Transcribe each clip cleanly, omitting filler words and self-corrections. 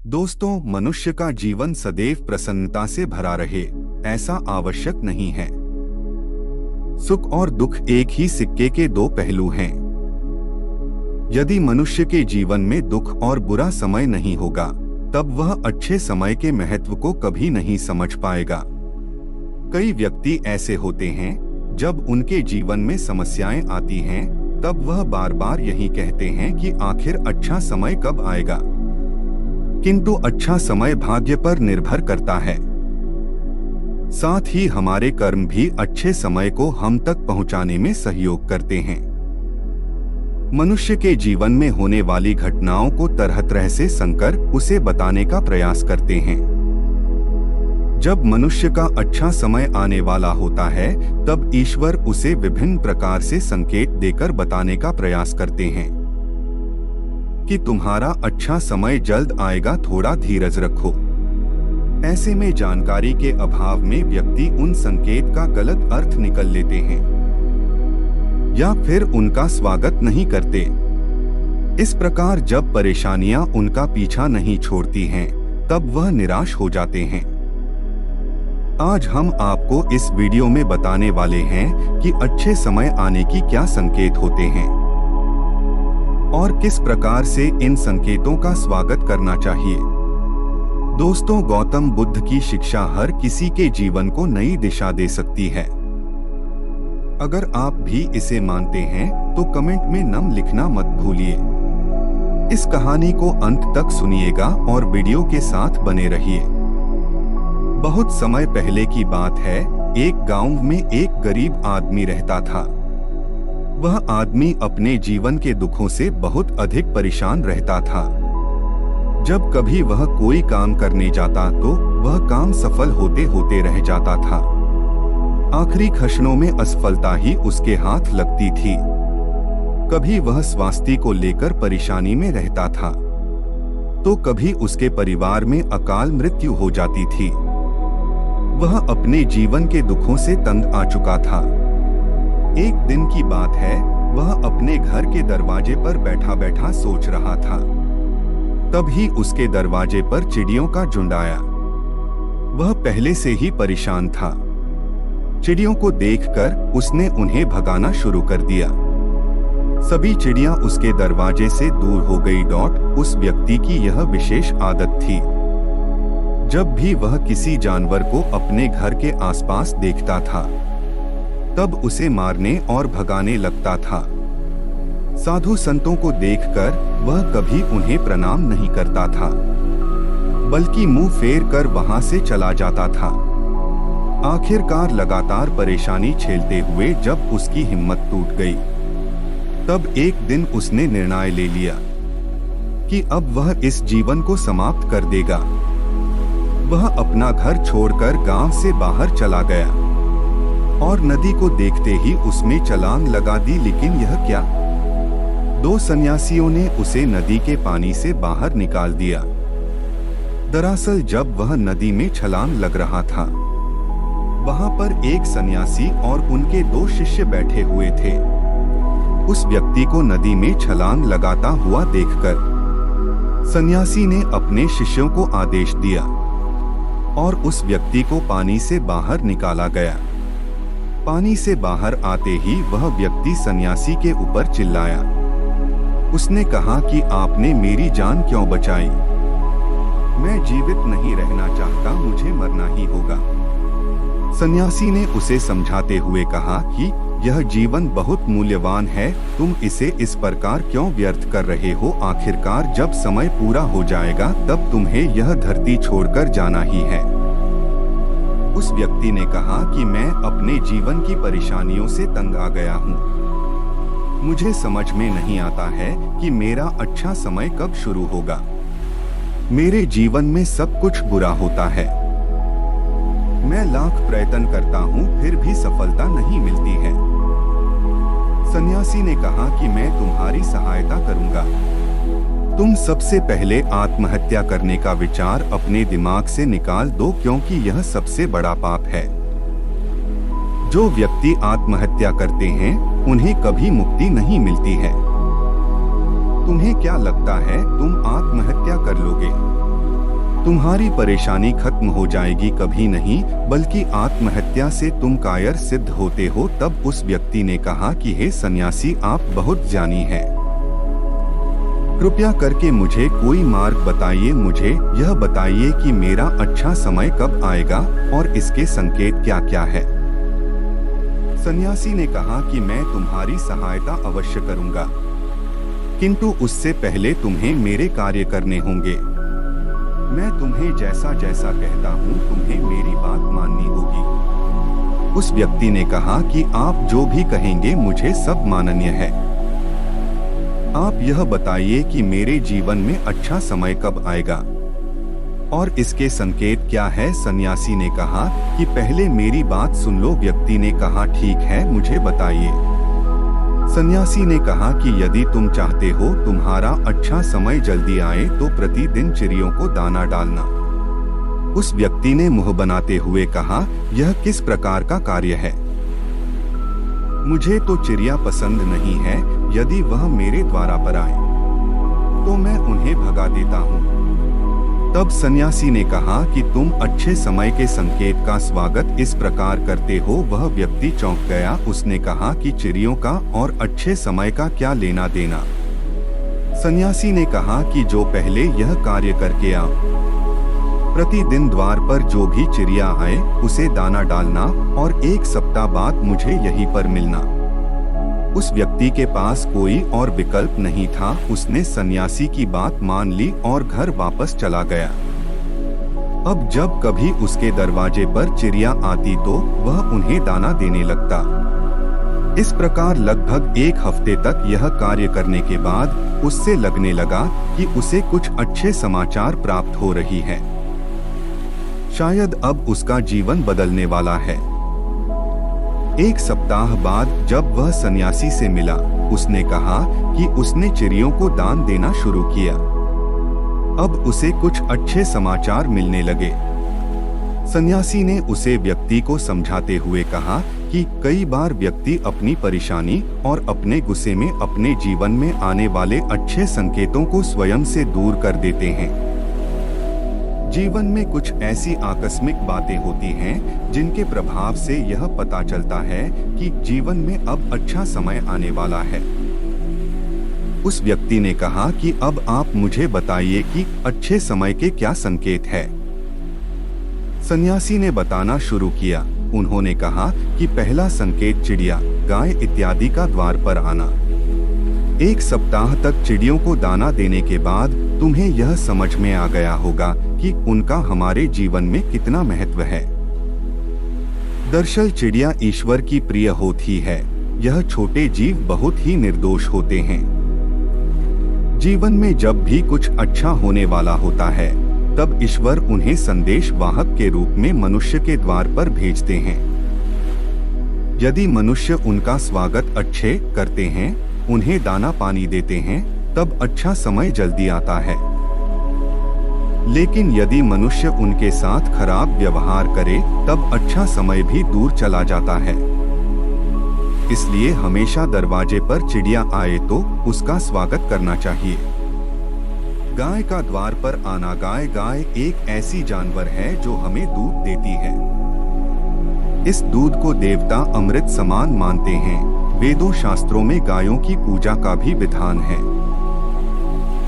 दोस्तों, मनुष्य का जीवन सदैव प्रसन्नता से भरा रहे, ऐसा आवश्यक नहीं है। सुख और दुख एक ही सिक्के के दो पहलू हैं। यदि मनुष्य के जीवन में दुख और बुरा समय नहीं होगा, तब वह अच्छे समय के महत्व को कभी नहीं समझ पाएगा। कई व्यक्ति ऐसे होते हैं, जब उनके जीवन में समस्याएं आती हैं, तब वह बार बार यही कहते हैं कि आखिर अच्छा समय कब आएगा। किंतु अच्छा समय भाग्य पर निर्भर करता है। साथ ही हमारे कर्म भी अच्छे समय को हम तक पहुंचाने में सहयोग करते हैं। मनुष्य के जीवन में होने वाली घटनाओं को तरह तरह से संकर उसे बताने का प्रयास करते हैं। जब मनुष्य का अच्छा समय आने वाला होता है, तब ईश्वर उसे विभिन्न प्रकार से संकेत देकर बताने का प्रयास करते हैं कि तुम्हारा अच्छा समय जल्द आएगा, थोड़ा धीरज रखो। ऐसे में जानकारी के अभाव में व्यक्ति उन संकेत का गलत अर्थ निकाल लेते हैं या फिर उनका स्वागत नहीं करते। इस प्रकार जब परेशानियां उनका पीछा नहीं छोड़ती हैं, तब वह निराश हो जाते हैं। आज हम आपको इस वीडियो में बताने वाले हैं कि अच्छे समय आने की क्या संकेत होते हैं और किस प्रकार से इन संकेतों का स्वागत करना चाहिए। दोस्तों, गौतम बुद्ध की शिक्षा हर किसी के जीवन को नई दिशा दे सकती है। अगर आप भी इसे मानते हैं तो कमेंट में नम लिखना मत भूलिए। इस कहानी को अंत तक सुनिएगा और वीडियो के साथ बने रहिए। बहुत समय पहले की बात है, एक गांव में एक गरीब आदमी रहता था। वह आदमी अपने जीवन के दुखों से बहुत अधिक परेशान रहता था। जब कभी वह कोई काम करने जाता तो वह काम सफल होते होते रह जाता था। आखिरी क्षणों में असफलता ही उसके हाथ लगती थी। कभी वह स्वास्थ्य को लेकर परेशानी में रहता था, तो कभी उसके परिवार में अकाल मृत्यु हो जाती थी। वह अपने जीवन के दुखों से तंग आ चुका था। एक दिन की बात है, वह अपने घर के दरवाजे पर बैठा बैठा सोच रहा था। तभी उसके दरवाजे पर चिड़ियों का झुंड आया। वह पहले से ही परेशान था। चिड़ियों को देखकर उसने उन्हें भगाना शुरू कर दिया। सभी चिड़ियां उसके दरवाजे से दूर हो गई। उस व्यक्ति की यह विशेष आदत थी, जब भी वह किसी जानवर को अपने घर के आसपास देखता था, तब उसे मारने और भगाने लगता था। साधु संतों को देखकर वह कभी उन्हें प्रणाम नहीं करता था, बल्कि मुंह फेर कर वहां से चला जाता था। आखिरकार लगातार परेशानी झेलते हुए जब उसकी हिम्मत टूट गई, तब एक दिन उसने निर्णय ले लिया कि अब वह इस जीवन को समाप्त कर देगा। वह अपना घर छोड़कर गांव से बाहर चला गया और नदी को देखते ही उसमें छलांग लगा दी। लेकिन यह क्या? दो सन्यासियों ने उसे नदी के पानी से बाहर निकाल दिया। दरअसल जब वह नदी में छलांग लग रहा था, वहां पर एक सन्यासी और उनके दो शिष्य बैठे हुए थे। उस व्यक्ति को नदी में छलांग लगाता हुआ देखकर सन्यासी ने अपने शिष्यों को आदेश दिया और उस व्यक्ति को पानी से बाहर निकाला गया। पानी से बाहर आते ही वह व्यक्ति सन्यासी के ऊपर चिल्लाया। उसने कहा कि आपने मेरी जान क्यों बचाई? मैं जीवित नहीं रहना चाहता, मुझे मरना ही होगा। सन्यासी ने उसे समझाते हुए कहा कि यह जीवन बहुत मूल्यवान है, तुम इसे इस प्रकार क्यों व्यर्थ कर रहे हो? आखिरकार जब समय पूरा हो जाएगा, तब तुम्हें यह धरती छोड़कर जाना ही है। उस व्यक्ति ने कहा कि मैं अपने जीवन की परेशानियों से तंग आ गया हूँ। मुझे समझ में नहीं आता है कि मेरा अच्छा समय कब शुरू होगा। मेरे जीवन में सब कुछ बुरा होता है। मैं लाख प्रयत्न करता हूँ, फिर भी सफलता नहीं मिलती है। सन्यासी ने कहा कि मैं तुम्हारी सहायता करूंगा। तुम सबसे पहले आत्महत्या करने का विचार अपने दिमाग से निकाल दो, क्योंकि यह सबसे बड़ा पाप है। जो व्यक्ति आत्महत्या करते हैं, उन्हें कभी मुक्ति नहीं मिलती है। तुम्हें क्या लगता है तुम आत्महत्या कर लोगे? तुम्हारी परेशानी खत्म हो जाएगी कभी नहीं, बल्कि आत्महत्या से तुम कायर सिद्ध होते हो। तब उस व्यक्ति ने कहा कि हे सन्यासी, आप बहुत ज्ञानी हैं। कृपया करके मुझे कोई मार्ग बताइए। मुझे यह बताइए कि मेरा अच्छा समय कब आएगा और इसके संकेत क्या क्या है। सन्यासी ने कहा कि मैं तुम्हारी सहायता अवश्य करूंगा, किंतु उससे पहले तुम्हें मेरे कार्य करने होंगे। मैं तुम्हें जैसा जैसा कहता हूँ तुम्हें मेरी बात माननी होगी। उस व्यक्ति ने कहा कि आप जो भी कहेंगे मुझे सब माननीय है। आप यह बताइए कि मेरे जीवन में अच्छा समय कब आएगा और इसके संकेत क्या है। सन्यासी ने कहा कि पहले मेरी बात सुन लो। व्यक्ति ने कहा ठीक है, मुझे बताइए। सन्यासी ने कहा कि यदि तुम चाहते हो तुम्हारा अच्छा समय जल्दी आए तो प्रतिदिन चिड़ियों को दाना डालना। उस व्यक्ति ने मुंह बनाते हुए कहा, यह किस प्रकार का कार्य है? मुझे तो चिड़िया पसंद नहीं है। यदि वह मेरे द्वारा पर आए तो मैं उन्हें भगा देता हूँ। तब सन्यासी ने कहा कि तुम अच्छे समय के संकेत का स्वागत इस प्रकार करते हो। वह व्यक्ति चौंक गया। उसने कहा कि चिड़ियों का और अच्छे समय का क्या लेना देना। सन्यासी ने कहा कि जो पहले यह कार्य करके आओ, प्रतिदिन द्वार पर जो भी चिड़िया आए उसे दाना डालना और 1 सप्ताह बाद मुझे यहीं पर मिलना। उस व्यक्ति के पास कोई और विकल्प नहीं था। उसने सन्यासी की बात मान ली और घर वापस चला गया। अब जब कभी उसके दरवाजे पर चिड़िया आती तो वह उन्हें दाना देने लगता। इस प्रकार लगभग 1 हफ्ते तक यह कार्य करने के बाद उससे लगने लगा कि उसे कुछ अच्छे समाचार प्राप्त हो रही है। शायद अब उसका जीवन बदलने वाला है। 1 सप्ताह बाद जब वह सन्यासी से मिला, उसने कहा कि उसने चिड़ियों को दान देना शुरू किया। अब उसे कुछ अच्छे समाचार मिलने लगे। सन्यासी ने उसे व्यक्ति को समझाते हुए कहा कि कई बार व्यक्ति अपनी परेशानी और अपने गुस्से में अपने जीवन में आने वाले अच्छे संकेतों को स्वयं से दूर कर देते हैं। जीवन में कुछ ऐसी आकस्मिक बातें होती हैं जिनके प्रभाव से यह पता चलता है कि जीवन में अब अच्छा समय आने वाला है। उस व्यक्ति ने कहा कि अब आप मुझे बताइए कि अच्छे समय के क्या संकेत है। सन्यासी ने बताना शुरू किया। उन्होंने कहा कि पहला संकेत चिड़िया, गाय इत्यादि का द्वार पर आना। 1 सप्ताह तक चिड़ियों को दाना देने के बाद तुम्हें यह समझ में आ गया होगा कि उनका हमारे जीवन में कितना महत्व है। दरअसल चिड़िया ईश्वर की प्रिय होती है। यह छोटे जीव बहुत ही निर्दोष होते हैं। जीवन में जब भी कुछ अच्छा होने वाला होता है तब ईश्वर उन्हें संदेश वाहक के रूप में मनुष्य के द्वार पर भेजते हैं। यदि मनुष्य उनका स्वागत अच्छे करते हैं, उन्हें दाना पानी देते हैं, तब अच्छा समय जल्दी आता है। लेकिन यदि मनुष्य उनके साथ खराब व्यवहार करे तब अच्छा समय भी दूर चला जाता है। इसलिए हमेशा दरवाजे पर चिड़िया आए तो उसका स्वागत करना चाहिए। गाय का द्वार पर आना। गाय एक ऐसी जानवर है जो हमें दूध देती है। इस दूध को देवता अमृत समान मानते हैं। वेदों शास्त्रों में गायों की पूजा का भी विधान है।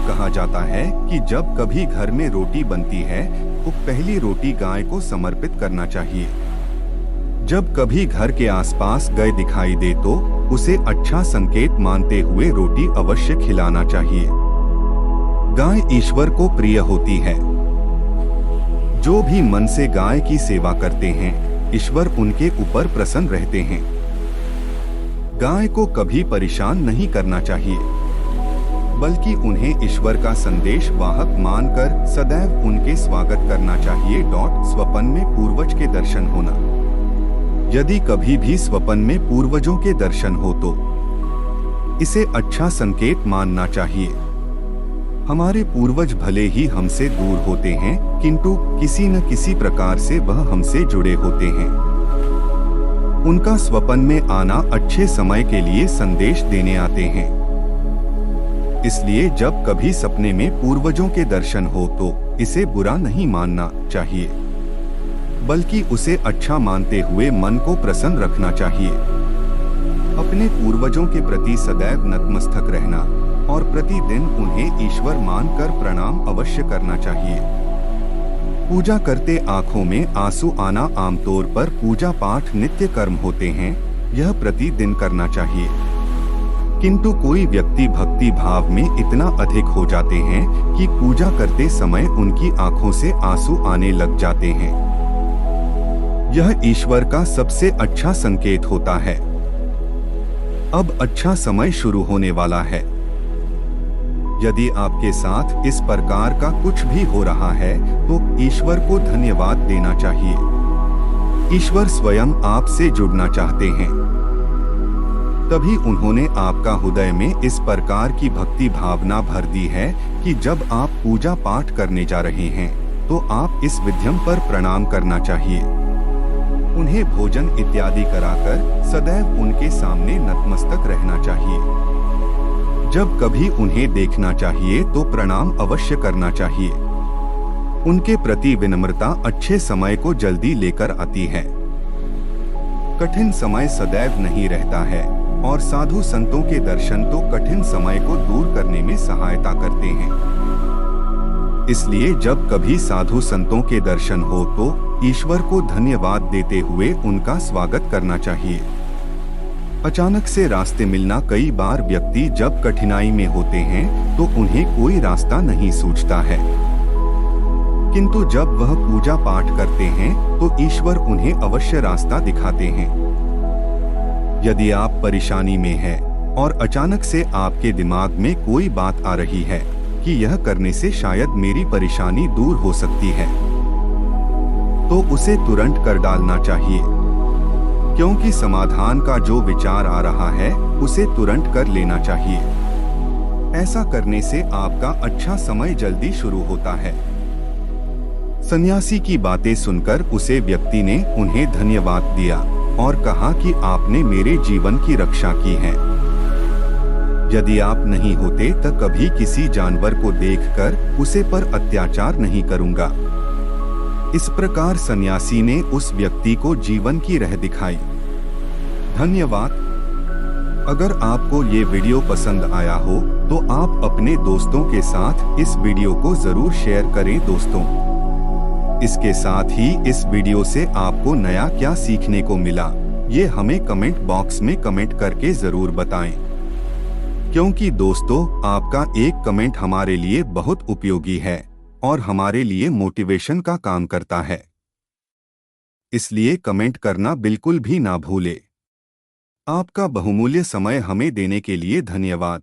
कहा जाता है कि जब कभी घर में रोटी बनती है तो पहली रोटी गाय को समर्पित करना चाहिए। जब कभी घर के आसपास गाय दिखाई दे तो उसे अच्छा संकेत मानते हुए रोटी अवश्य खिलाना चाहिए। गाय ईश्वर को प्रिय होती है। जो भी मन से गाय की सेवा करते हैं, ईश्वर उनके ऊपर प्रसन्न रहते हैं। गाय को कभी परेशान नहीं करना चाहिए, बल्कि उन्हें ईश्वर का संदेश वाहक मानकर सदैव उनके स्वागत करना चाहिए। स्वप्न में पूर्वज के दर्शन होना। यदि कभी भी स्वप्न में पूर्वजों के दर्शन हो तो इसे अच्छा संकेत मानना चाहिए। हमारे पूर्वज भले ही हमसे दूर होते हैं, किंतु किसी न किसी प्रकार से वह हमसे जुड़े होते हैं। उनका स्वप्न में आना अच्छे समय के लिए संदेश देने आते हैं। इसलिए जब कभी सपने में पूर्वजों के दर्शन हो तो इसे बुरा नहीं मानना चाहिए, बल्कि उसे अच्छा मानते हुए मन को प्रसन्न रखना चाहिए। अपने पूर्वजों के प्रति सदैव नतमस्तक रहना और प्रतिदिन उन्हें ईश्वर मानकर प्रणाम अवश्य करना चाहिए। पूजा करते आंखों में आंसू आना आमतौर पर पूजा पाठ नित्य कर्म होते हैं, यह प्रतिदिन करना चाहिए। किंतु कोई व्यक्ति भक्ति भाव में इतना अधिक हो जाते हैं कि पूजा करते समय उनकी आंखों से आंसू आने लग जाते हैं। यह ईश्वर का सबसे अच्छा संकेत होता है। अब अच्छा समय शुरू होने वाला है। यदि आपके साथ इस प्रकार का कुछ भी हो रहा है तो ईश्वर को धन्यवाद देना चाहिए। ईश्वर स्वयं आपसे जुड़ना चाहते हैं, तभी उन्होंने आपका हृदय में इस प्रकार की भक्ति भावना भर दी है कि जब आप पूजा पाठ करने जा रहे हैं तो आप इस विध्यम पर प्रणाम करना चाहिए। उन्हें भोजन इत्यादि कराकर सदैव उनके सामने नतमस्तक रहना चाहिए। जब कभी उन्हें देखना चाहिए तो प्रणाम अवश्य करना चाहिए। उनके प्रति विनम्रता अच्छे समय को जल्दी लेकर आती है। कठिन समय सदैव नहीं रहता है और साधु संतों के दर्शन तो कठिन समय को दूर करने में सहायता करते हैं। इसलिए जब कभी साधु संतों के दर्शन हो तो ईश्वर को धन्यवाद देते हुए उनका स्वागत करना चाहिए। अचानक से रास्ते मिलना, कई बार व्यक्ति जब कठिनाई में होते हैं तो उन्हें कोई रास्ता नहीं सूझता है, किंतु जब वह पूजा पाठ करते हैं तो ईश्वर उन्हें अवश्य रास्ता दिखाते हैं। यदि आप परेशानी में हैं और अचानक से आपके दिमाग में कोई बात आ रही है कि यह करने से शायद मेरी परेशानी दूर हो सकती है, तो उसे तुरंत कर डालना चाहिए, क्योंकि समाधान का जो विचार आ रहा है उसे तुरंत कर लेना चाहिए। ऐसा करने से आपका अच्छा समय जल्दी शुरू होता है। सन्यासी की बातें सुनकर उसे व्यक्ति ने उन्हें धन्यवाद दिया और कहा कि आपने मेरे जीवन की रक्षा की है। यदि आप नहीं होते तो कभी किसी जानवर को देखकर उसे पर अत्याचार नहीं करूंगा। इस प्रकार सन्यासी ने उस व्यक्ति को जीवन की राह दिखाई। धन्यवाद। अगर आपको ये वीडियो पसंद आया हो तो आप अपने दोस्तों के साथ इस वीडियो को जरूर शेयर करें दोस्तों। इसके साथ ही इस वीडियो से आपको नया क्या सीखने को मिला, ये हमें कमेंट बॉक्स में कमेंट करके जरूर बताएं, क्योंकि दोस्तों आपका एक कमेंट हमारे लिए बहुत उपयोगी है और हमारे लिए मोटिवेशन का काम करता है। इसलिए कमेंट करना बिल्कुल भी ना भूले। आपका बहुमूल्य समय हमें देने के लिए धन्यवाद।